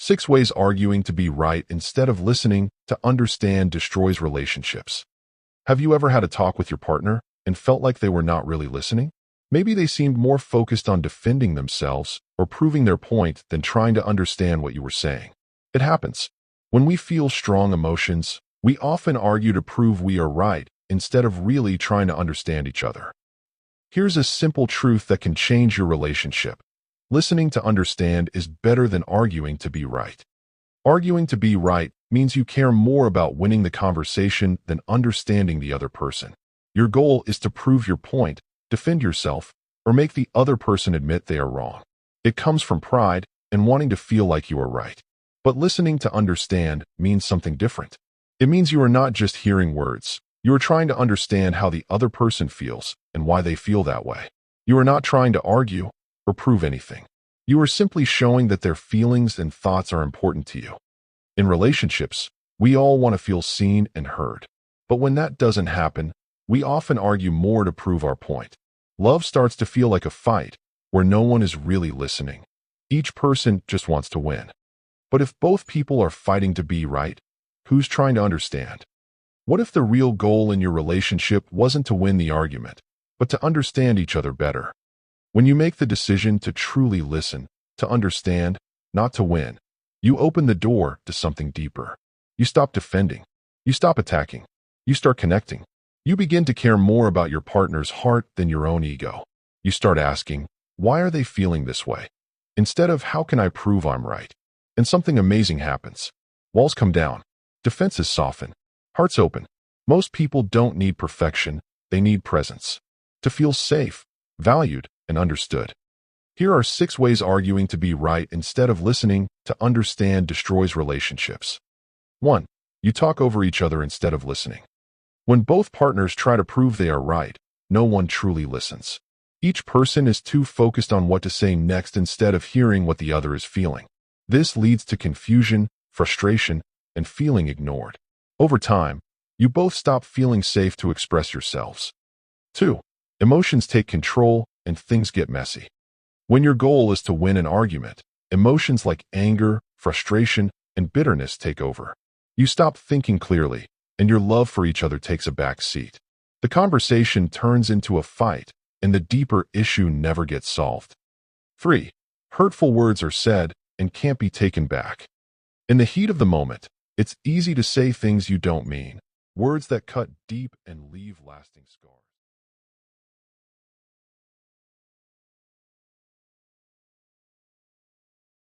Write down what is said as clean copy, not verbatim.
6 ways arguing to be right instead of listening to understand destroys relationships. Have you ever had a talk with your partner and felt like they were not really listening? Maybe they seemed more focused on defending themselves or proving their point than trying to understand what you were saying. It happens. When we feel strong emotions, we often argue to prove we are right instead of really trying to understand each other. Here's a simple truth that can change your relationship. Listening to understand is better than arguing to be right. Arguing to be right means you care more about winning the conversation than understanding the other person. Your goal is to prove your point, defend yourself, or make the other person admit they are wrong. It comes from pride and wanting to feel like you are right. But listening to understand means something different. It means you are not just hearing words. You are trying to understand how the other person feels and why they feel that way. You are not trying to argue or prove anything. You are simply showing that their feelings and thoughts are important to you. In relationships, we all want to feel seen and heard. But when that doesn't happen, we often argue more to prove our point. Love starts to feel like a fight where no one is really listening. Each person just wants to win. But if both people are fighting to be right, who's trying to understand? What if the real goal in your relationship wasn't to win the argument, but to understand each other better? When you make the decision to truly listen, to understand, not to win, you open the door to something deeper. You stop defending. You stop attacking. You start connecting. You begin to care more about your partner's heart than your own ego. You start asking, why are they feeling this way? Instead of, how can I prove I'm right? And something amazing happens. Walls come down. Defenses soften. Hearts open. Most people don't need perfection. They need presence. To feel safe, valued, and understood. Here are 6 ways arguing to be right instead of listening to understand destroys relationships. 1. You talk over each other instead of listening. When both partners try to prove they are right, no one truly listens. Each person is too focused on what to say next instead of hearing what the other is feeling. This leads to confusion, frustration, and feeling ignored. Over time, you both stop feeling safe to express yourselves. 2. Emotions take control and things get messy. When your goal is to win an argument, emotions like anger, frustration, and bitterness take over. You stop thinking clearly, and your love for each other takes a back seat. The conversation turns into a fight, and the deeper issue never gets solved. 3. Hurtful words are said and can't be taken back. In the heat of the moment, it's easy to say things you don't mean, words that cut deep and leave lasting scars.